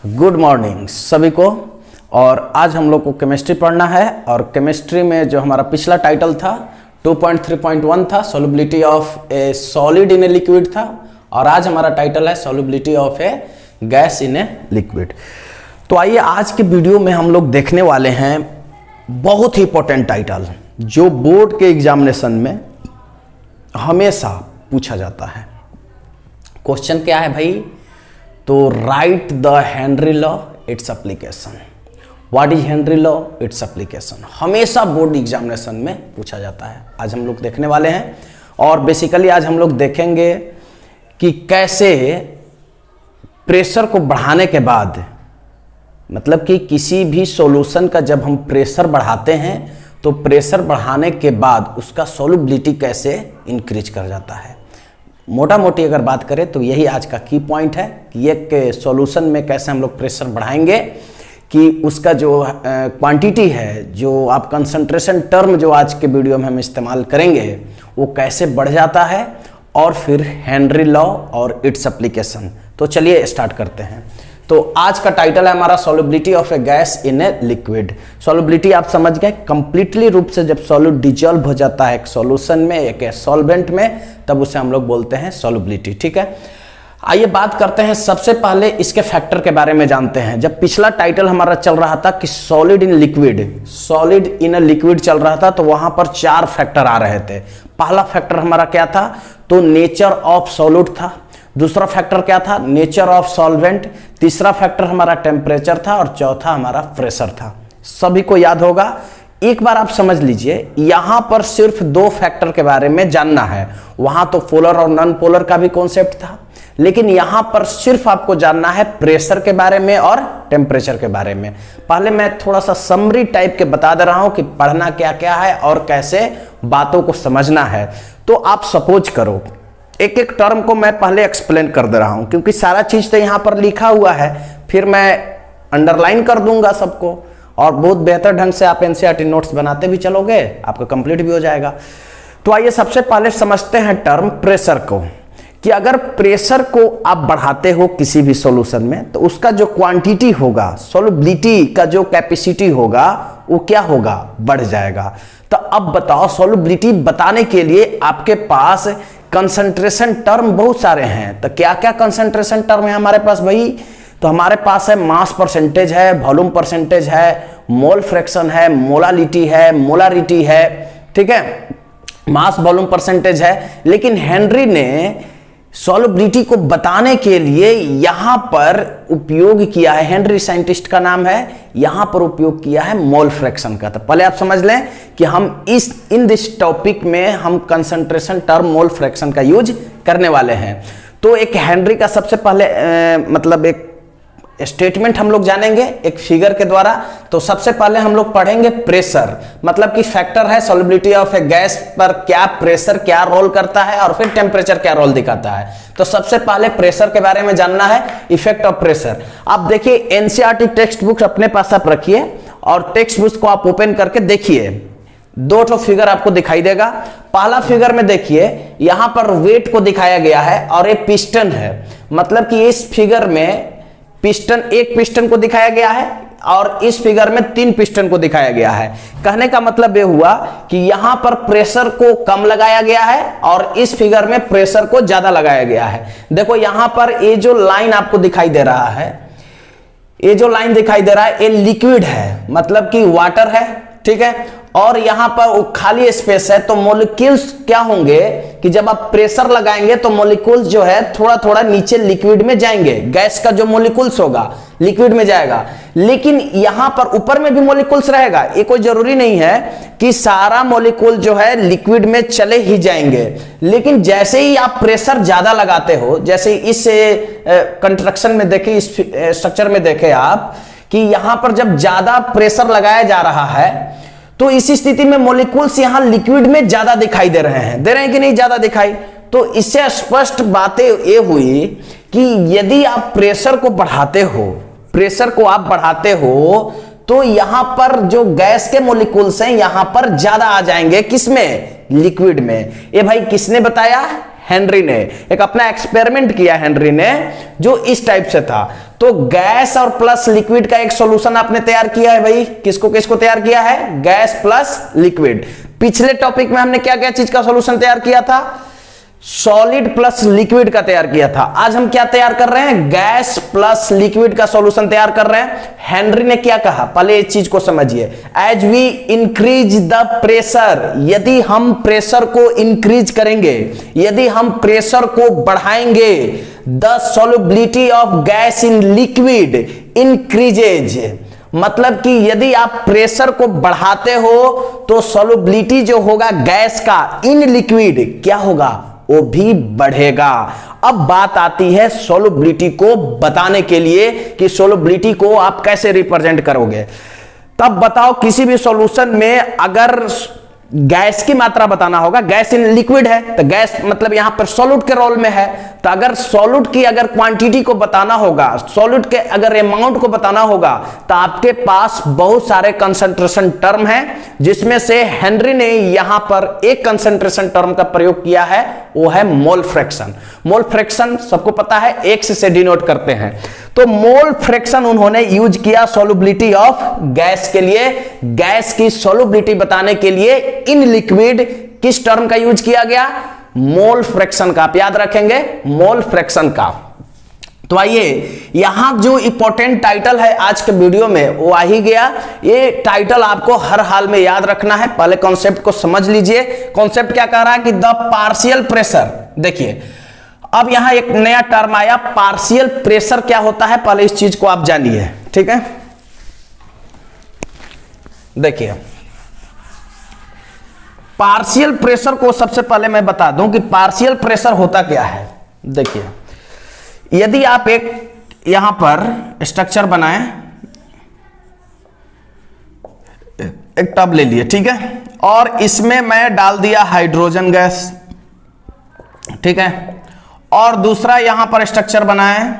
Good morning सभी को। और आज हम लोग को केमिस्ट्री पढ़ना है और केमिस्ट्री में जो हमारा पिछला टाइटल था 2.3.1 था, solubility of A solid in a liquid था, और आज हमारा टाइटल है solubility of A gas in a liquid. तो आइए आज के वीडियो में हम लोग देखने वाले हैं बहुत ही इंपॉर्टेंट टाइटल जो बोर्ड के एग्जामिनेशन में हमेशा पूछा जाता है। क्वेश्चन क्या है भाई? तो right the Henry law its application. What is Henry law its application, हमेशा बोर्ड एग्जामिनेशन में पूछा जाता है। आज हम लोग देखने वाले हैं और बेसिकली आज हम लोग देखेंगे कि कैसे प्रेशर को बढ़ाने के बाद, मतलब कि किसी भी सॉल्यूशन का जब हम प्रेशर बढ़ाते हैं तो प्रेशर बढ़ाने के बाद उसका सॉल्युबिलिटी कैसे इंक्रीज कर जाता है। मोटा मोटी अगर बात करें तो यही आज का की पॉइंट है कि एक सॉल्यूशन में कैसे हम लोग प्रेशर बढ़ाएंगे कि उसका जो क्वांटिटी है, जो आप कंसंट्रेशन टर्म जो आज के वीडियो में हम इस्तेमाल करेंगे वो कैसे बढ़ जाता है, और फिर हेनरी लॉ और इट्स एप्लीकेशन। तो चलिए स्टार्ट करते हैं। तो आज का टाइटल है हमारा solubility of A gas in a liquid. Solubility आप समझ गए, कंप्लीटली रूप से जब सॉल्यूट डिजॉल्व हो जाता है एक सॉल्यूशन में, एक सॉल्वेंट में, तब उसे हम लोग बोलते हैं सॉल्युबिलिटी। ठीक है, आइए बात करते हैं। सबसे पहले इसके फैक्टर के बारे में जानते हैं। जब पिछला टाइटल हमारा चल रहा था कि solid in liquid, solid in a liquid चल रहा था, तो वहां पर 4 फैक्टर आ रहे थे। पहला फैक्टर हमारा क्या था? तो नेचर ऑफ सॉल्यूट था। दूसरा फैक्टर क्या था? Nature of solvent. तीसरा फैक्टर हमारा टेम्परेचर था और चौथा हमारा प्रेशर था। सभी को याद होगा। एक बार आप समझ लीजिए, यहां पर सिर्फ 2 फैक्टर के बारे में जानना है। वहां तो पोलर और नॉन पोलर का भी कॉन्सेप्ट था, लेकिन यहां पर सिर्फ आपको जानना है प्रेशर के बारे में और टेम्परेचर के बारे में। पहले मैं थोड़ा सा समरी टाइप के बता दे रहा हूं कि पढ़ना क्या क्या है और कैसे बातों को समझना है। तो आप सपोज करो, एक एक टर्म को मैं पहले एक्सप्लेन कर दे रहा हूं क्योंकि सारा चीज तो यहां पर लिखा हुआ है, फिर मैं अंडरलाइन कर दूंगा सबको, और बहुत बेहतर ढंग से आप एनसीईआरटी नोट्स बनाते भी चलोगे, आपका कंप्लीट भी हो जाएगा। तो आइए सबसे पहले समझते हैं टर्म प्रेशर को, कि अगर प्रेशर को आप बढ़ाते हो किसी भी सॉल्यूशन में तो उसका जो क्वांटिटी होगा, सॉल्युबिलिटी का जो कैपेसिटी होगा, वो क्या होगा? बढ़ जाएगा। तो अब बताओ, सॉल्युबिलिटी बताने के लिए आपके पास कंसंट्रेशन टर्म बहुत सारे हैं। तो क्या क्या कंसंट्रेशन टर्म है हमारे पास भाई? तो हमारे पास है मास परसेंटेज है, वॉल्यूम परसेंटेज है, मोल फ्रैक्शन है, मोलालिटी है, मोलारिटी है। ठीक है, मास वॉल्यूम परसेंटेज है। लेकिन हेनरी ने सॉल्युबिलिटी को बताने के लिए यहां पर उपयोग किया है, हेनरी साइंटिस्ट का नाम है, यहां पर उपयोग किया है मोल फ्रैक्शन का। तो पहले आप समझ लें कि हम इन दिस टॉपिक में हम कंसंट्रेशन टर्म मोल फ्रैक्शन का यूज करने वाले हैं। तो एक हेनरी का सबसे पहले मतलब एक स्टेटमेंट हम लोग जानेंगे एक फिगर के द्वारा। तो सबसे पहले हम लोग पढ़ेंगे प्रेशर, मतलब कि फैक्टर है सॉल्युबिलिटी ऑफ ए गैस पर क्या प्रेशर क्या रोल करता है, और फिर टेम्परेचर क्या रोल दिखाता है। तो सबसे पहले प्रेशर के बारे में जानना है, इफेक्ट ऑफ प्रेशर। आप देखिए एनसीईआरटी टेक्स्ट बुक अपने पास आप रखिए और टेक्स्ट बुक को आप ओपन करके देखिए। 2 फिगर आपको दिखाई देगा। पहला फिगर में देखिए, यहां पर वेट को दिखाया गया है और एक पिस्टन है, मतलब कि इस फिगर में पिस्टन, एक पिस्टन को दिखाया गया है और इस फिगर में 3 पिस्टन को दिखाया गया है। कहने का मतलब यह हुआ कि यहां पर प्रेशर को कम लगाया गया है और इस फिगर में प्रेशर को ज्यादा लगाया गया है। देखो यहां पर ये जो लाइन आपको दिखाई दे रहा है, ये जो लाइन दिखाई दे रहा है, ये लिक्विड है, मतलब कि वाटर है। ठीक है, और यहां पर खाली स्पेस है। तो मॉलिक्यूल्स क्या होंगे कि जब आप प्रेशर लगाएंगे तो मॉलिक्यूल्स जो है थोड़ा थोड़ा नीचे लिक्विड में जाएंगे। गैस का जो मॉलिक्यूल्स होगा लिक्विड में जाएगा, लेकिन यहां पर ऊपर में भी मॉलिक्यूल्स रहेगा। ये कोई जरूरी नहीं है कि सारा मॉलिक्यूल जो है लिक्विड में चले ही जाएंगे, लेकिन जैसे ही आप प्रेशर ज्यादा लगाते हो, जैसे इस कंस्ट्रक्शन में देखें, इस स्ट्रक्चर में देखें आप कि यहां पर जब ज्यादा प्रेशर लगाया जा रहा है तो इस स्थिति में मॉलिक्यूल्स यहां लिक्विड में ज्यादा दिखाई दे रहे हैं। दे रहे हैं कि नहीं? ज्यादा दिखाई। तो इससे स्पष्ट बातें ये हुई कि यदि आप प्रेशर को बढ़ाते हो, प्रेशर को आप बढ़ाते हो, तो यहां पर जो गैस के मॉलिक्यूल्स हैं यहां पर ज्यादा आ जाएंगे। किसमें? लिक्विड में। ये भाई किसने बताया? हेनरी ने एक अपना एक्सपेरिमेंट किया हेनरी ने, जो इस टाइप से था। तो गैस और प्लस लिक्विड का एक सॉल्यूशन आपने तैयार किया है भाई। किसको किसको तैयार किया है? Gas plus liquid. पिछले टॉपिक में हमने क्या क्या चीज का सॉल्यूशन तैयार किया था? सॉलिड प्लस लिक्विड का तैयार किया था। आज हम क्या तैयार कर रहे हैं? गैस प्लस लिक्विड का सॉल्यूशन तैयार कर रहे हैं। हेनरी ने क्या कहा, पहले इस चीज को समझिए। As we increase the pressure, यदि हम प्रेशर को इंक्रीज करेंगे, यदि हम प्रेशर को बढ़ाएंगे, the solubility of gas in liquid increases. मतलब कि यदि आप प्रेशर को बढ़ाते हो तो सॉल्युबिलिटी जो होगा गैस का इन लिक्विड क्या होगा? वो भी बढ़ेगा। अब बात आती है सॉल्युबिलिटी को बताने के लिए कि सॉल्युबिलिटी को आप कैसे रिप्रेजेंट करोगे। तब बताओ, किसी भी सॉल्यूशन में अगर गैस की मात्रा बताना होगा, गैस इन लिक्विड है तो गैस मतलब यहां पर सॉल्यूट के रोल में है, तो अगर सॉल्यूट की अगर क्वांटिटी को बताना होगा, सॉल्यूट के अगर अमाउंट को बताना होगा, तो आपके पास बहुत सारे कंसंट्रेशन टर्म हैं, जिसमें से हेनरी ने यहां पर एक कंसंट्रेशन टर्म का प्रयोग किया है, वो है मोल फ्रैक्शन। मोल फ्रैक्शन सबको पता है, एक्स से डिनोट करते हैं। तो मोल फ्रैक्शन उन्होंने यूज किया सॉल्युबिलिटी ऑफ गैस के लिए। गैस की सॉल्युबिलिटी बताने के लिए इन लिक्विड किस टर्म का यूज किया गया? मोल फ्रैक्शन का। आप याद रखेंगे मोल फ्रैक्शन का। तो आइए, यहां जो इंपॉर्टेंट टाइटल है आज के वीडियो में वो आ ही गया। ये टाइटल आपको हर हाल में याद रखना है। पहले कॉन्सेप्ट को समझ लीजिए। कॉन्सेप्ट क्या कह रहा है कि द पार्शियल प्रेशर। देखिए, अब यहां एक नया टर्म आया, पार्शियल प्रेशर क्या होता है, पहले इस चीज को आप जानिए, ठीक है। देखिए, पार्शियल प्रेशर को सबसे पहले मैं बता दूं कि पार्शियल प्रेशर होता क्या है। देखिए, यदि आप एक यहां पर स्ट्रक्चर बनाएं, एक टब ले लिए, ठीक है, और इसमें मैं डाल दिया हाइड्रोजन गैस, ठीक है, और दूसरा यहां पर स्ट्रक्चर बनाएं,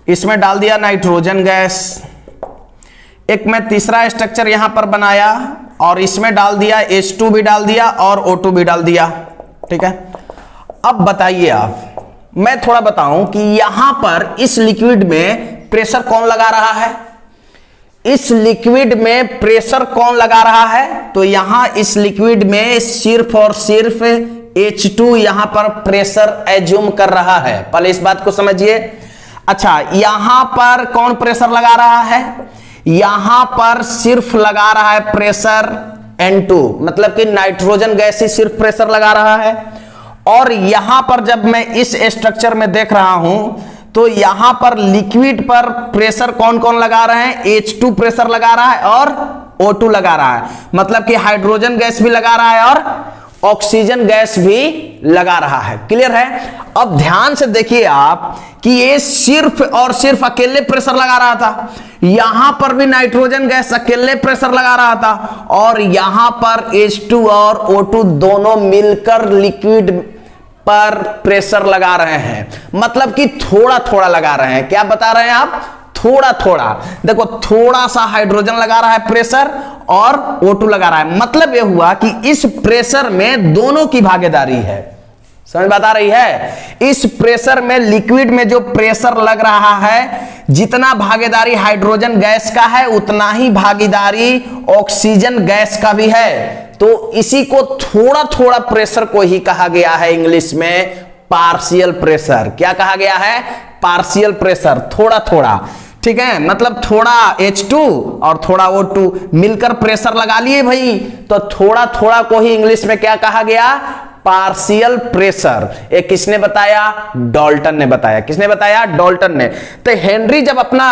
इसमें डाल दिया नाइट्रोजन गैस, एक मैं तीसरा स्ट्रक्चर यहां पर बनाया और इसमें डाल दिया H2 भी डाल दिया और O2 भी डाल दिया, ठीक है। अब बताइए आप, मैं थोड़ा बताऊं कि यहां पर इस लिक्विड में प्रेशर कौन लगा रहा है? इस लिक्विड में प्रेशर कौन लगा रहा है? तो यहां इस लिक्विड में सिर्फ और सिर्फ H2 यहां पर प्रेशर एज्यूम कर रहा है। पहले इस बात को समझिए। अच्छा, यहां पर कौन प्रेशर लगा रहा है? यहां पर सिर्फ लगा रहा है प्रेशर N2, मतलब कि नाइट्रोजन गैस ही सिर्फ प्रेशर लगा रहा है। और यहां पर जब मैं इस स्ट्रक्चर में देख रहा हूं तो यहां पर लिक्विड पर प्रेशर कौन कौन लगा रहे हैं? H2 प्रेशर लगा रहा है और O2 लगा रहा है, मतलब कि हाइड्रोजन गैस भी लगा रहा है और ऑक्सीजन गैस भी लगा रहा है। क्लियर है? अब ध्यान से देखिए आप कि ये सिर्फ और सिर्फ अकेले प्रेशर लगा रहा था, यहां पर भी नाइट्रोजन गैस अकेले प्रेशर लगा रहा था, और यहां पर H2 और O2 दोनों मिलकर लिक्विड पर प्रेशर लगा रहे हैं, मतलब कि थोड़ा थोड़ा लगा रहे हैं। क्या बता रहे हैं आप? थोड़ा थोड़ा। देखो, थोड़ा सा हाइड्रोजन लगा रहा है प्रेशर और O2 लगा रहा है, मतलब यह हुआ कि इस प्रेशर में दोनों की भागीदारी है। समझ बात आ रही है? इस प्रेशर में, लिक्विड में जो प्रेशर लग रहा है, जितना भागीदारी हाइड्रोजन गैस का है उतना ही भागीदारी ऑक्सीजन गैस का भी है। तो इसी को थोड़ा थोड़ा प्रेशर को ही कहा गया है इंग्लिश में पार्शियल प्रेशर। क्या कहा गया है? पार्शियल प्रेशर, थोड़ा थोड़ा, ठीक है, मतलब थोड़ा H2 और थोड़ा O2 मिलकर प्रेशर लगा लिए भाई, तो थोड़ा थोड़ा को ही इंग्लिश में क्या कहा गया? Partial pressure. एक किसने बताया? डाल्टन ने बताया। किसने बताया? डाल्टन ने। तो हेनरी जब अपना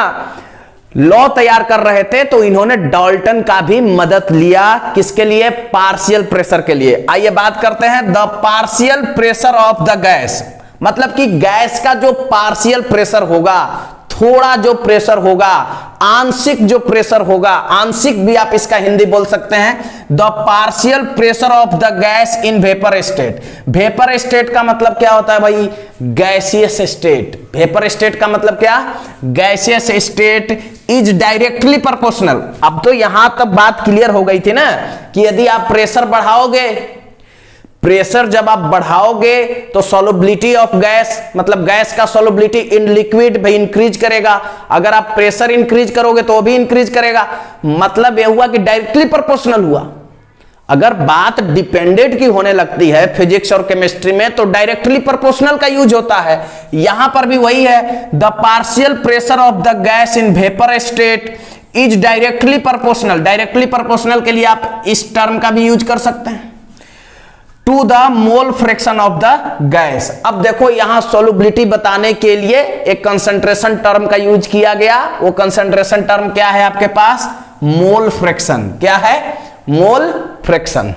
लॉ तैयार कर रहे थे तो इन्होंने डाल्टन का भी मदद लिया। किसके लिए? पार्शियल प्रेशर के लिए। आइए बात करते हैं the partial pressure of the gas, मतलब कि गैस का जो पार्शियल प्रेशर होगा, थोड़ा जो प्रेशर होगा, आंशिक जो प्रेशर होगा, आंशिक भी आप इसका हिंदी बोल सकते हैं, the partial pressure of the gas in vapour state. Vapour state का मतलब क्या होता है भाई? Gaseous state. वेपर स्टेट का मतलब क्या? Gaseous state is directly proportional. अब तो यहां तक बात क्लियर हो गई थी ना कि यदि आप प्रेशर बढ़ाओगे प्रेशर जब आप बढ़ाओगे तो सॉल्युबिलिटी ऑफ गैस, मतलब गैस का सॉल्युबिलिटी इन लिक्विड भी इंक्रीज करेगा। अगर आप प्रेशर इंक्रीज करोगे तो वो भी इंक्रीज करेगा। मतलब यह हुआ कि डायरेक्टली प्रोपोर्शनल हुआ। अगर बात डिपेंडेंट की होने लगती है फिजिक्स और केमिस्ट्री में तो डायरेक्टली प्रोपोर्शनल का यूज होता है। यहां पर भी वही है, the partial pressure of the gas in vapour state is directly proportional. Directly proportional के लिए आप इस टर्म का भी यूज कर सकते हैं, to the mole fraction of the gas. अब देखो यहां सॉल्युबिलिटी बताने के लिए एक कंसंट्रेशन टर्म का यूज किया गया। वो कंसंट्रेशन टर्म क्या है आपके पास? Mole fraction. क्या है? Mole fraction.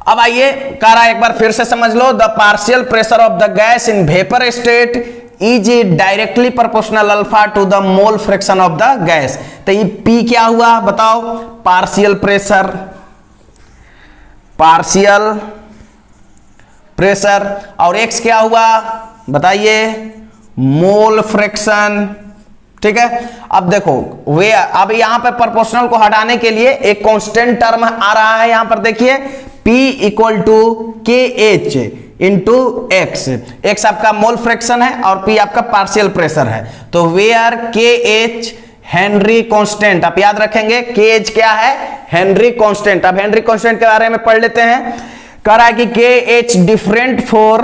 अब आइए कह रहा है, एक बार फिर से समझ लो, the partial pressure of the gas in vapour state is directly proportional alpha to the mole fraction of the gas. तो ये पी क्या हुआ बताओ? पार्शियल प्रेशर, पार्शियल प्रेशर, और एक्स क्या हुआ बताइए? Mole fraction. ठीक है, अब देखो वे, अब यहां पर प्रोपोर्शनल को हटाने के लिए एक कांस्टेंट टर्म आ रहा है। यहां पर देखिए P इक्वल टू के एच इंटू एक्स। एक्स आपका मोल फ्रैक्शन है और P आपका पार्शियल प्रेशर है। तो वेयर के एच हेनरी कांस्टेंट, आप याद रखेंगे के एच क्या है? Henry constant. अब हेनरी कांस्टेंट के बारे में पढ़ लेते हैं। कह रहा है कि के एच डिफरेंट फॉर,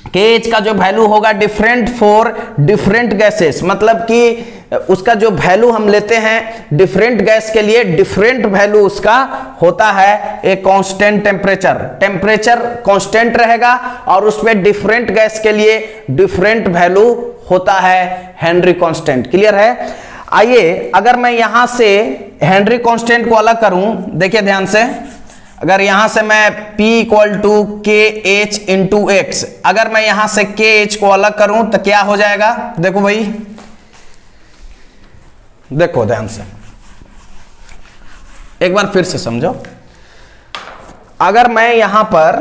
के एच का जो वैल्यू होगा डिफरेंट फॉर डिफरेंट गैसेस, मतलब कि उसका जो वैल्यू हम लेते हैं डिफरेंट गैस के लिए डिफरेंट वैल्यू उसका होता है एक कांस्टेंट टेम्परेचर। टेम्परेचर कांस्टेंट रहेगा और उसमें डिफरेंट गैस के लिए डिफरेंट वैल्यू होता है हेनरी कांस्टेंट। क्लियर है? आइए अगर मैं यहां से हेनरी कांस्टेंट को अलग करूं, देखिए ध्यान से, अगर यहां से मैं P इक्वल टू के एच इंटू एक्स, अगर मैं यहां से के एच को अलग करूं तो क्या हो जाएगा? देखो भाई, देखो ध्यान से, एक बार फिर से समझो। अगर मैं यहां पर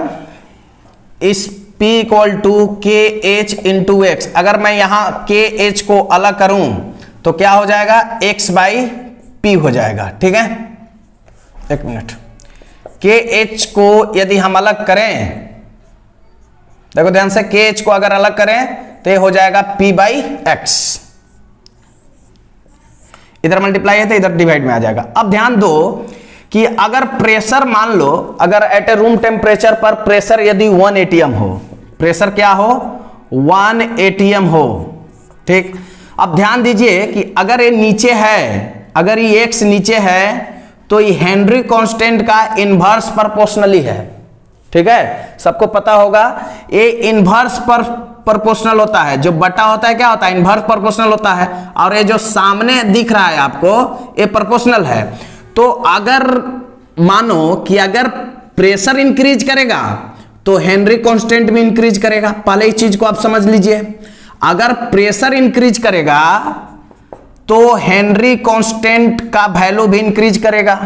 इस P इक्वल टू के एच इंटू एक्स, अगर मैं यहां के एच को अलग करूं तो क्या हो जाएगा? x बाई पी हो जाएगा। ठीक है, एक मिनट, के एच को यदि हम अलग करें, देखो ध्यान से, के एच को अगर अलग करें तो ये हो जाएगा P बाई एक्स। इधर मल्टीप्लाई है तो इधर डिवाइड में आ जाएगा। अब ध्यान दो कि अगर प्रेशर मान लो, अगर एट ए रूम टेम्परेचर पर प्रेशर यदि 1 atm हो, प्रेशर क्या हो? 1 atm हो। ठीक, अब ध्यान दीजिए कि अगर ये नीचे है, अगर ये x नीचे है तो ये हेनरी कांस्टेंट का इनवर्स प्रोपोर्शनली है। ठीक है, सबको पता होगा ये इनवर्स पर प्रोपोर्शनल होता है। जो बटा होता है क्या होता है? इनवर्स प्रोपोर्शनल होता है। और ये जो सामने दिख रहा है आपको ये प्रोपोर्शनल है। तो अगर मानो कि अगर प्रेशर इंक्रीज करेगा तो हेनरी कांस्टेंट भी इंक्रीज करेगा। पहले इस चीज को आप समझ लीजिए, अगर प्रेशर इंक्रीज करेगा तो हेनरी कांस्टेंट का वैल्यू भी इंक्रीज करेगा।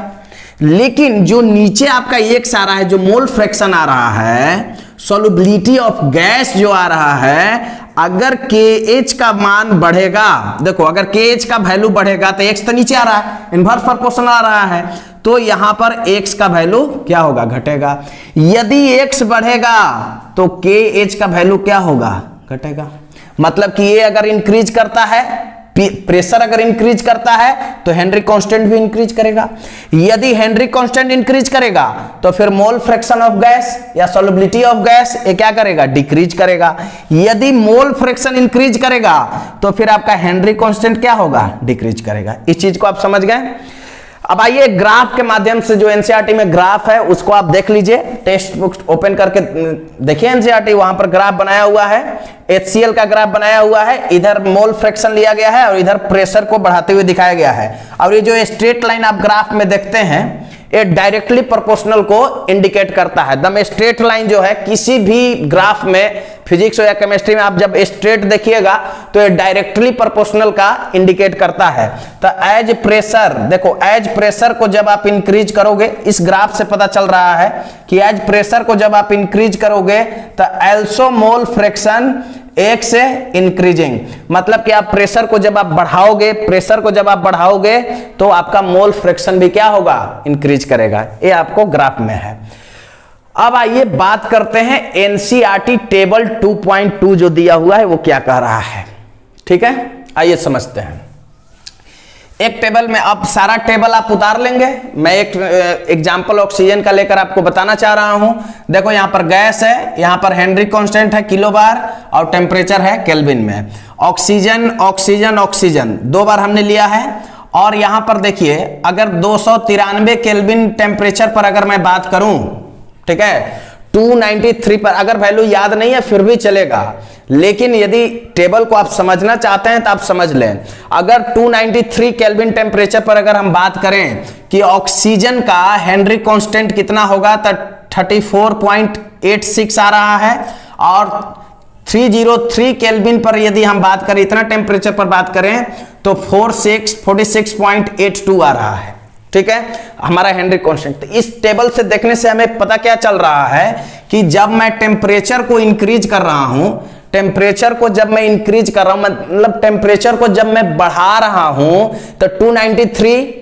लेकिन जो नीचे आपका एक्स आ रहा है, जो मोल फ्रैक्शन आ रहा है, सॉल्युबिलिटी ऑफ गैस जो आ रहा है, अगर के एच का मान बढ़ेगा, देखो अगर के एच का वैल्यू बढ़ेगा तो एक्स तो नीचे आ रहा है, इनवर्स प्रोपोर्शनल आ रहा है, तो यहां पर एक्स का वैल्यू क्या होगा? घटेगा। यदि एक्स बढ़ेगा तो के एच का वैल्यू क्या होगा? घटेगा। मतलब कि ये अगर इंक्रीज करता है, प्रेशर अगर इंक्रीज करता है तो हेनरी कांस्टेंट भी इंक्रीज करेगा। यदि हेनरी कांस्टेंट इंक्रीज करेगा तो फिर मोल फ्रैक्शन ऑफ गैस या सॉल्युबिलिटी ऑफ गैस ये क्या करेगा? डिक्रीज करेगा। यदि मोल फ्रैक्शन इंक्रीज करेगा तो फिर आपका हेनरी कांस्टेंट क्या होगा? डिक्रीज करेगा। इस चीज को आप समझ गए। अब आइए ग्राफ के माध्यम से, जो एनसीईआरटी में ग्राफ है उसको आप देख लीजिए। टेक्स्ट बुक ओपन करके देखिए, एनसीईआरटी वहां पर ग्राफ बनाया हुआ है, HCl का ग्राफ बनाया हुआ है। इधर मोल फ्रैक्शन लिया गया है और इधर प्रेशर को बढ़ाते हुए दिखाया गया है। और ये जो स्ट्रेट लाइन आप ग्राफ में देखते हैं ये डायरेक्टली प्रोपोर्शनल को इंडिकेट करता है। दम स्ट्रेट लाइन जो है किसी भी ग्राफ में, फिजिक्स या केमिस्ट्री में आप जब स्ट्रेट देखिएगा तो ये डायरेक्टली प्रोपोर्शनल का इंडिकेट करता है। तो एज प्रेशर, देखो एज प्रेशर को जब आप इंक्रीज करोगे, इस ग्राफ से पता चल रहा है कि एज प्रेशर को जब आप इंक्रीज करोगे तो एल्सो मोल फ्रैक्शन एक से इंक्रीजिंग, मतलब कि आप प्रेशर को जब आप बढ़ाओगे, प्रेशर को जब आप बढ़ाओगे तो आपका मोल फ्रैक्शन भी क्या होगा? इंक्रीज करेगा। ये आपको ग्राफ में है। अब आइए बात करते हैं एनसीईआरटी टेबल 2.2 जो दिया हुआ है वो क्या कह रहा है। ठीक है, आइए समझते हैं। एक टेबल में अब सारा टेबल आप उतार लेंगे। मैं एक एग्जांपल ऑक्सीजन का लेकर आपको बताना चाह रहा हूं। देखो यहां पर गैस है, यहां पर हेनरी कांस्टेंट है किलोबार और टेम्परेचर है केल्विन में। ऑक्सीजन ऑक्सीजन ऑक्सीजन 2 बार हमने लिया है। और यहां पर देखिए अगर 293 केल्विन टेम्परेचर पर अगर मैं बात करूं, ठीक है, 293 पर अगर वैल्यू याद नहीं है फिर भी चलेगा, लेकिन यदि टेबल को आप समझना चाहते हैं तो आप समझ लें। अगर 293 केल्विन टेम्परेचर पर अगर हम बात करें कि ऑक्सीजन का हेनरी कांस्टेंट कितना होगा तो 34.86 आ रहा है, और 303 केल्विन पर यदि हम बात करें, इतना टेम्परेचर पर बात करें तो 46.82 आ रहा है। ठीक है, हमारा हेनरी कांस्टेंट। इस टेबल से देखने से हमें पता क्या चल रहा है कि जब मैं टेम्परेचर को इंक्रीज कर रहा हूं, टेम्परेचर को जब मैं इंक्रीज कर रहा हूं, मतलब टेम्परेचर को जब मैं बढ़ा रहा हूं तो 293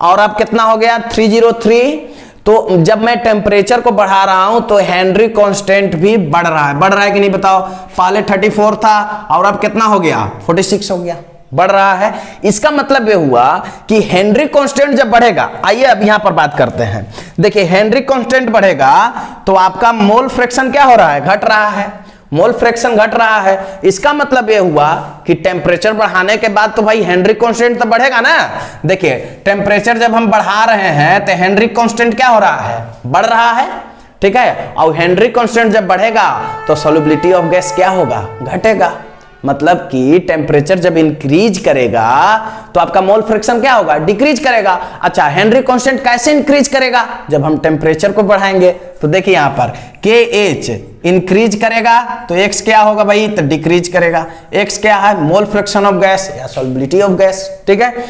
और अब कितना हो गया 303। तो जब मैं टेम्परेचर को बढ़ा रहा हूं तो हेनरी कांस्टेंट भी बढ़ रहा है। बढ़ रहा है कि नहीं बताओ? पहले 34 था और अब कितना हो गया 46 हो गया, बढ़ रहा है। इसका मतलब यह हुआ कि हेनरी कांस्टेंट जब बढ़ेगा, आइए अब यहां पर बात करते हैं। देखिए हेनरी कांस्टेंट बढ़ेगा तो आपका मोल फ्रैक्शन क्या हो रहा है? घट रहा है। मोल फ्रैक्शन घट रहा है, इसका मतलब यह हुआ कि टेम्परेचर बढ़ाने के बाद तो भाई हेनरी कांस्टेंट तो बढ़ेगा ना। देखिए टेम्परेचर जब हम बढ़ा रहे हैं तो हेनरी कांस्टेंट क्या हो रहा है? बढ़ रहा है। ठीक है, और हेनरी कांस्टेंट जब बढ़ेगा तो सॉल्युबिलिटी ऑफ गैस क्या होगा? घटेगा। मतलब कि टेम्परेचर जब इंक्रीज करेगा तो आपका मोल फ्रैक्शन क्या होगा? डिक्रीज करेगा। अच्छा, हेनरी कांस्टेंट कैसे इंक्रीज करेगा? जब हम टेम्परेचर को बढ़ाएंगे। तो देखिए यहां पर KH इंक्रीज करेगा तो X क्या होगा भाई? तो डिक्रीज करेगा। X क्या है? मोल फ्रैक्शन ऑफ गैस या सॉल्युबिलिटी ऑफ गैस। ठीक है,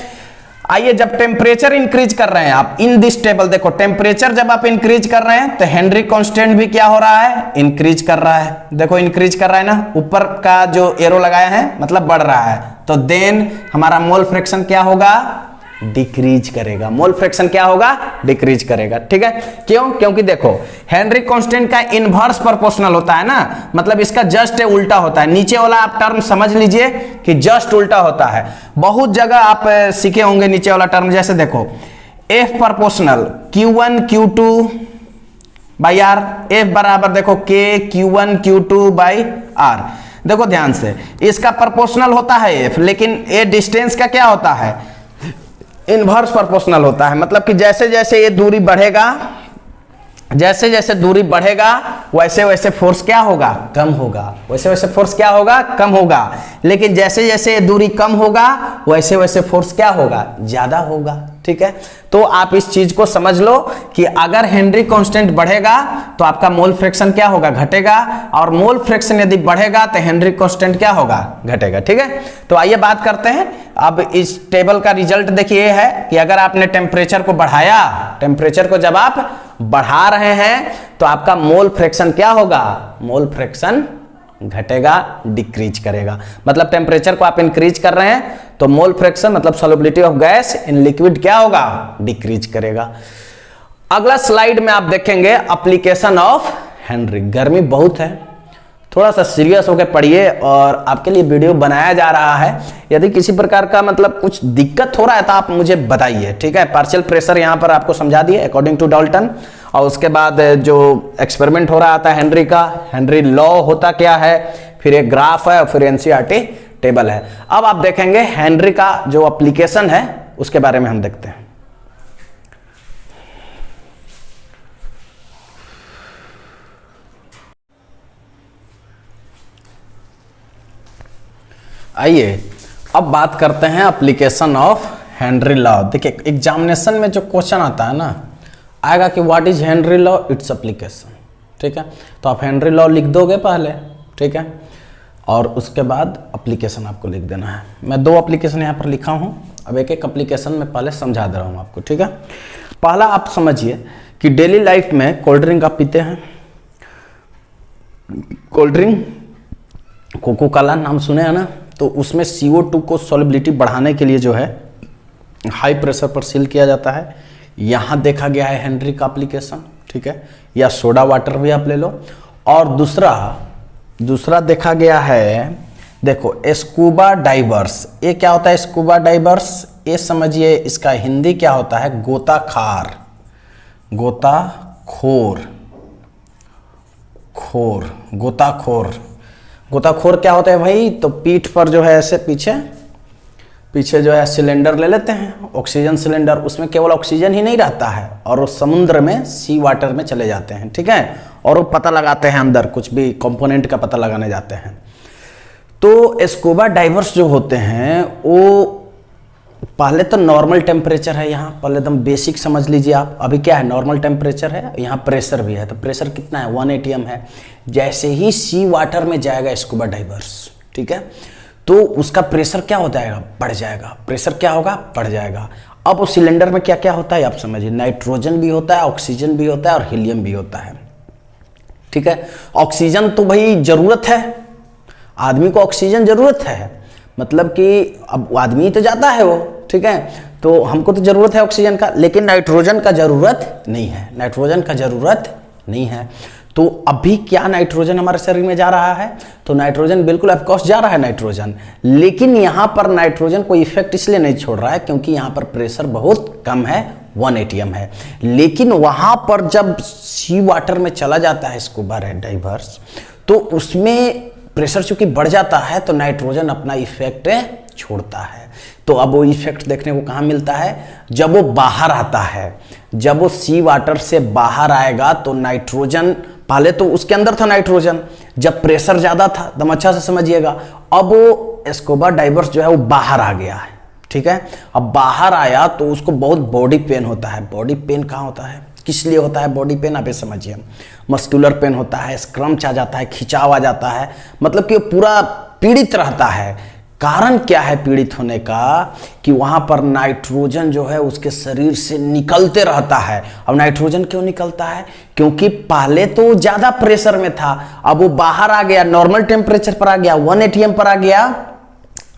आइए जब टेम्परेचर इंक्रीज कर रहे हैं आप इन दिस टेबल, देखो टेम्परेचर जब आप इंक्रीज कर रहे हैं तो हेनरी कांस्टेंट भी क्या हो रहा है? इंक्रीज कर रहा है। देखो इंक्रीज कर रहा है ना, ऊपर का जो एरो लगाया है मतलब बढ़ रहा है। तो देन हमारा मोल फ्रैक्शन क्या होगा? डिक्रीज करेगा। मोल फ्रैक्शन क्या होगा? डिक्रीज करेगा। ठीक है, क्यों? क्योंकि देखो हेनरी कांस्टेंट का इनवर्स प्रोपोर्शनल होता है ना, मतलब इसका जस्ट उल्टा होता है। नीचे वाला आप टर्म समझ लीजिए कि जस्ट उल्टा होता है। बहुत जगह आप सीखे होंगे नीचे वाला टर्म, जैसे देखो F proportional Q1 Q2 by R, F बराबर देखो K Q1 Q2 by R। देखो ध्यान से, इसका प्रोपोर्शनल होता है F, लेकिन ये डिस्टेंस का क्या होता है? इनवर्स प्रोपोर्शनल होता है। मतलब कि जैसे जैसे ये दूरी बढ़ेगा, जैसे जैसे दूरी बढ़ेगा वैसे वैसे फोर्स क्या होगा? कम होगा। वैसे वैसे फोर्स क्या होगा? कम होगा। लेकिन जैसे जैसे दूरी कम होगा वैसे वैसे फोर्स क्या होगा? ज्यादा होगा। ठीक है, तो आप इस चीज को समझ लो कि अगर हेनरी कांस्टेंट बढ़ेगा तो आपका मोल फ्रैक्शन क्या होगा? घटेगा, और मोल फ्रैक्शन यदि बढ़ेगा तो हेनरी कांस्टेंट क्या होगा? घटेगा। ठीक है, तो आइए बात करते हैं। अब इस टेबल का रिजल्ट देखिए है कि अगर आपने टेम्परेचर को बढ़ाया, टेम्परेचर को जब आप बढ़ा रहे हैं तो आपका मोल फ्रैक्शन क्या होगा? मोल फ्रैक्शन घटेगा, डिक्रीज करेगा। मतलब टेम्परेचर को आप इंक्रीज कर रहे हैं तो मोल फ्रैक्शन मतलब solubility of gas in liquid क्या होगा? डिक्रीज करेगा। अगला स्लाइड में आप देखेंगे एप्लीकेशन ऑफ हेनरी। गर्मी बहुत है, थोड़ा सा सीरियस होकर पढ़िए, और आपके लिए वीडियो बनाया जा रहा है। यदि किसी प्रकार का मतलब कुछ दिक्कत हो रहा है तो आप मुझे बताइए। ठीक है, पार्शियल प्रेशर यहाँ पर आपको समझा दिए अकॉर्डिंग टू डाल्टन, और उसके बाद जो एक्सपेरिमेंट हो रहा था हेनरी का, हेनरी लॉ होता क्या है, फिर एक ग्राफ है और फिर एनसीईआरटी टेबल है। अब आप देखेंगे हेनरी का जो एप्लीकेशन है उसके बारे में हम देखते हैं। आइए अब बात करते हैं एप्लीकेशन ऑफ हेनरी लॉ। देखिए एग्जामिनेशन में जो क्वेश्चन आता है ना, आएगा कि what is Henry law, its application. ठीक है, तो आप हेनरी लॉ लिख दोगे पहले। ठीक है, और उसके बाद एप्लीकेशन आपको लिख देना है। मैं 2 एप्लीकेशन यहाँ पर लिखा हूँ, अब एक एक एप्लीकेशन में पहले समझा दे रहा हूँ आपको। ठीक है, पहला आप समझिए कि डेली लाइफ में कोल्ड ड्रिंक आप पीते हैं। कोल्ड ड्रिंक कोको कोला नाम सुने हैं ना, तो उसमें CO2 को सॉल्युबिलिटी बढ़ाने के लिए जो है हाई प्रेशर पर सील किया जाता है। यहाँ देखा गया है हेनरी का एप्लीकेशन। ठीक है, या सोडा वाटर भी आप ले लो। और दूसरा देखा गया है, देखो स्कूबा डाइवर्स। ये क्या होता है स्कूबा डाइवर्स? ये समझिए इसका हिंदी क्या होता है, गोताखार, गोताखोर क्या होता है भाई? तो पीठ पर जो है ऐसे पीछे जो है सिलेंडर ले लेते हैं, ऑक्सीजन सिलेंडर, उसमें केवल ऑक्सीजन ही नहीं रहता है और वो समुद्र में, सी वाटर में चले जाते हैं, ठीक है, और वो पता लगाते हैं अंदर कुछ भी कंपोनेंट का पता लगाने जाते हैं। तो स्कूबा डाइवर्स जो होते हैं वो पहले तो नॉर्मल टेम्परेचर है, यहाँ पहले एकदम बेसिक समझ लीजिए आप। अभी क्या है, नॉर्मल टेम्परेचर है, यहाँ प्रेशर भी है। तो प्रेशर कितना है, 1 atm है। जैसे ही सी वाटर में जाएगा स्कूबा डाइवर्स, ठीक है, तो उसका प्रेशर क्या हो जाएगा, बढ़ जाएगा। प्रेशर क्या होगा, बढ़ जाएगा। अब उस सिलेंडर में क्या क्या होता है आप समझिए, नाइट्रोजन भी होता है, ऑक्सीजन भी होता है और हीलियम भी होता है, ठीक है। ऑक्सीजन तो भाई जरूरत है, आदमी को ऑक्सीजन जरूरत है, मतलब कि अब आदमी तो जाता है वो, ठीक है, तो हमको तो जरूरत है ऑक्सीजन का, लेकिन नाइट्रोजन का जरूरत नहीं है, नाइट्रोजन का जरूरत नहीं है। तो अभी क्या नाइट्रोजन हमारे शरीर में जा रहा है, तो नाइट्रोजन बिल्कुल ऑफकोर्स जा रहा है नाइट्रोजन, लेकिन यहाँ पर नाइट्रोजन कोई इफेक्ट इसलिए नहीं छोड़ रहा है क्योंकि यहाँ पर प्रेशर बहुत कम है, 1 atm है। लेकिन वहाँ पर जब सी वाटर में चला जाता है स्कूबा डाइवर्स, तो उसमें प्रेशर चूंकि बढ़ जाता है तो नाइट्रोजन अपना इफेक्ट छोड़ता है। तो अब वो इफेक्ट देखने को कहाँ मिलता है, जब वो बाहर आता है, जब वो सी वाटर से बाहर आएगा तो नाइट्रोजन, पहले तो उसके अंदर था नाइट्रोजन, जब प्रेशर ज्यादा था, एकदम अच्छा से समझिएगा, अब वो स्कूबा डाइवर्स जो है वो बाहर आ गया है, ठीक है। अब बाहर आया तो उसको बहुत बॉडी पेन होता है। बॉडी पेन कहाँ होता है, किस लिए होता है बॉडी पेन, आप ये समझिए, मस्कुलर पेन होता है, स्क्रम्च आ जाता है, खिंचाव आ जाता है, मतलब कि पूरा पीड़ित रहता है। कारण क्या है पीड़ित होने का, कि वहां पर नाइट्रोजन जो है उसके शरीर से निकलते रहता है। अब नाइट्रोजन क्यों निकलता है, क्योंकि पहले तो ज्यादा प्रेशर में था, अब वो बाहर आ गया, नॉर्मल टेम्परेचर पर आ गया, 1 atm पर आ गया,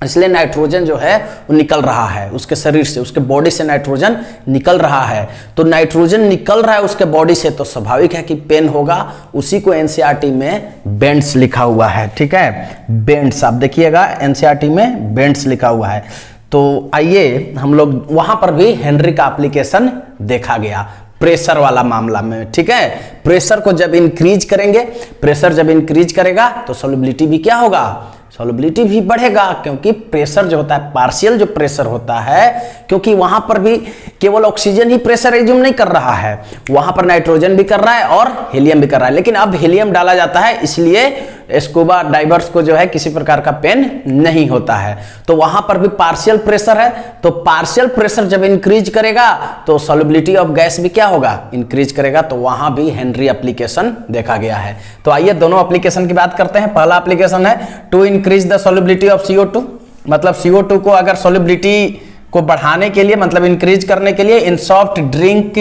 इसलिए नाइट्रोजन जो है वो निकल रहा है उसके शरीर से, उसके बॉडी से नाइट्रोजन निकल रहा है। तो नाइट्रोजन निकल रहा है उसके बॉडी से, तो स्वाभाविक है कि पेन होगा। उसी को एनसीईआरटी में बेंड्स लिखा हुआ है, ठीक है, बेंड्स आप देखिएगा, एनसीईआरटी में बेंड्स लिखा हुआ है। तो आइए हम लोग वहां पर भी हेनरी का एप्लीकेशन देखा गया प्रेशर वाला मामला में, ठीक है। प्रेशर को जब इंक्रीज करेंगे, प्रेशर जब इंक्रीज करेगा तो सॉल्युबिलिटी भी क्या होगा, सॉल्युबिलिटी भी बढ़ेगा, क्योंकि प्रेशर जो होता है, पार्शियल जो प्रेशर होता है, क्योंकि वहां पर भी केवल ऑक्सीजन ही प्रेशर एज्यूम नहीं कर रहा है, वहां पर नाइट्रोजन भी कर रहा है और हीलियम भी कर रहा है, लेकिन अब हीलियम डाला जाता है, इसलिए स्कूबा डाइवर्स को जो है किसी प्रकार का पेन नहीं होता है। तो वहां पर भी पार्शियल प्रेशर है, तो पार्शियल प्रेशर जब इंक्रीज करेगा तो सॉल्युबिलिटी ऑफ गैस भी क्या होगा, इंक्रीज करेगा। तो वहां भी हेनरी एप्लीकेशन देखा गया है। तो आइए दोनों एप्लीकेशन की बात करते हैं। पहला एप्लीकेशन है to increase the solubility of CO2, मतलब CO2 को अगर सॉल्युबिलिटी को बढ़ाने के लिए, मतलब इंक्रीज करने के लिए इन सॉफ्ट ड्रिंक,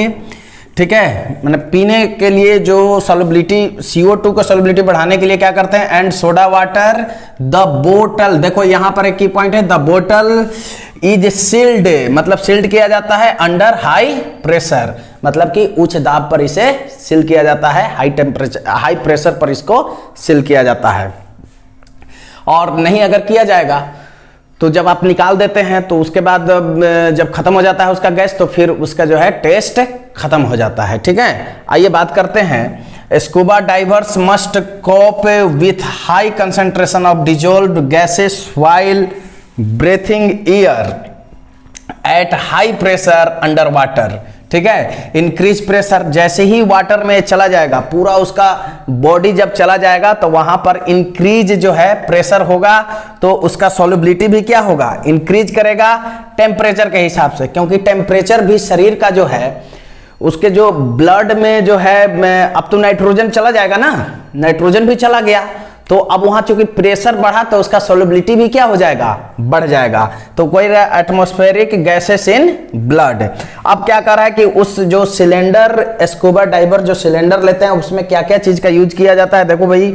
ठीक है, मतलब पीने के लिए जो सॉल्युबिलिटी, CO2 को सॉल्युबिलिटी बढ़ाने के लिए क्या करते हैं, एंड सोडा वाटर द बोतल, देखो यहां पर एक की पॉइंट है, द बोतल इज सील्ड, मतलब सील्ड किया जाता है अंडर हाई प्रेशर, मतलब कि उच्च दाब पर इसे सील किया जाता है, हाई टेम्परेचर, हाई प्रेशर पर इसको सील किया जाता है। और नहीं अगर किया जाएगा तो जब आप निकाल देते हैं तो उसके बाद जब खत्म हो जाता है उसका गैस, तो फिर उसका जो है टेस्ट खत्म हो जाता है, ठीक है। आइए बात करते हैं, scuba divers must cope with high concentration of dissolved gases while breathing air at high pressure under water, ठीक है। इंक्रीज प्रेशर, जैसे ही वाटर में चला जाएगा, पूरा उसका बॉडी जब चला जाएगा तो वहां पर इंक्रीज जो है प्रेशर होगा, तो उसका सॉल्युबिलिटी भी क्या होगा, इंक्रीज करेगा टेम्परेचर के हिसाब से, क्योंकि टेम्परेचर भी शरीर का जो है, उसके जो ब्लड में जो है, अब तो नाइट्रोजन चला जाएगा ना, नाइट्रोजन भी चला गया, तो अब वहां चूंकि प्रेशर बढ़ा तो उसका सॉल्युबिलिटी भी क्या हो जाएगा, बढ़ जाएगा। तो कोई एटमॉस्फेरिक गैसेस इन ब्लड। अब क्या कर रहा है कि उस जो सिलेंडर, स्कूबा डाइवर जो सिलेंडर लेते हैं उसमें क्या क्या चीज का यूज किया जाता है, देखो भाई,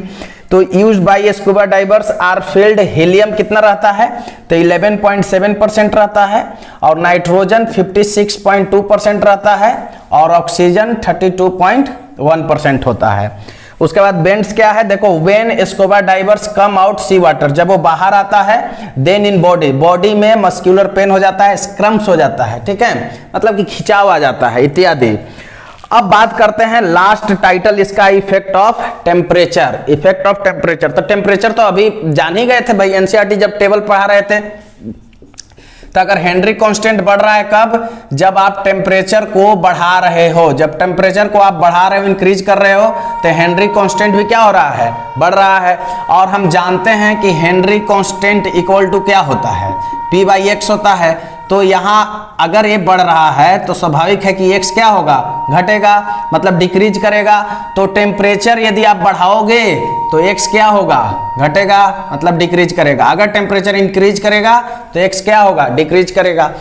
तो use by scuba divers are filled, helium कितना रहता है, तो 11.7% रहता है, और नाइट्रोजन 56.2% रहता है, और ऑक्सीजन 1% होता है। उसके बाद बेंड्स क्या है, देखो when scuba divers come out sea water, जब वो बाहर आता है, देन इन बॉडी में मस्कुलर पेन हो जाता है, स्क्रम्स हो जाता है, ठीक है, मतलब कि खिंचाव आ जाता है इत्यादि। अब बात करते हैं लास्ट टाइटल इसका, effect of temperature. Effect of temperature, तो टेम्परेचर तो अभी जान ही गए थे भाई, एनसीईआरटी जब टेबल पढ़ा रहे थे। तो अगर हेनरी कांस्टेंट बढ़ रहा है कब, जब आप टेम्परेचर को बढ़ा रहे हो, जब टेम्परेचर को आप बढ़ा रहे हो, इंक्रीज कर रहे हो, तो हेनरी कांस्टेंट भी क्या हो रहा है, बढ़ रहा है। और हम जानते हैं कि हेनरी कांस्टेंट इक्वल टू क्या होता है, P/x होता है। तो यहाँ अगर ये बढ़ रहा है तो स्वाभाविक है कि x क्या होगा, घटेगा, मतलब डिक्रीज करेगा। तो टेम्परेचर यदि आप बढ़ाओगे तो x क्या होगा, घटेगा, मतलब डिक्रीज करेगा। अगर टेम्परेचर इंक्रीज करेगा तो x क्या होगा, डिक्रीज करेगा।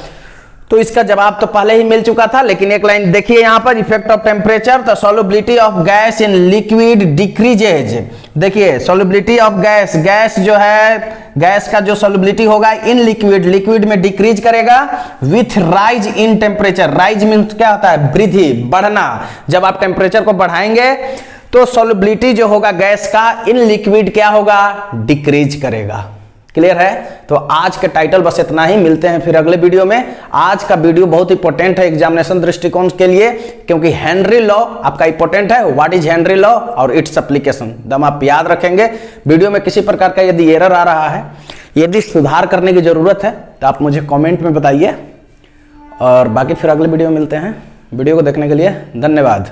तो इसका जवाब तो पहले ही मिल चुका था, लेकिन एक लाइन देखिए यहाँ पर, effect of temperature, the solubility of gas in liquid decreases. देखिए सॉल्युबिलिटी ऑफ गैस, गैस जो है, गैस का जो सॉल्युबिलिटी होगा इन लिक्विड, लिक्विड में डिक्रीज करेगा with rise in temperature. Rise means क्या होता है, वृद्धि, बढ़ना। जब आप टेम्परेचर को बढ़ाएंगे तो सॉल्युबिलिटी जो होगा गैस का इन लिक्विड क्या होगा, डिक्रीज करेगा। क्लियर है। तो आज का टाइटल बस इतना ही, मिलते हैं फिर अगले वीडियो में। आज का वीडियो बहुत इंपॉर्टेंट है एग्जामिनेशन दृष्टिकोण के लिए, क्योंकि हेनरी लॉ आपका इंपॉर्टेंट है। व्हाट इज हेनरी लॉ और इट्स एप्लीकेशन, दम आप याद रखेंगे। वीडियो में किसी प्रकार का यदि एरर आ रहा है, यदि सुधार करने की जरूरत है, तो आप मुझे कॉमेंट में बताइए। और बाकी फिर अगले वीडियो में मिलते हैं। वीडियो को देखने के लिए धन्यवाद।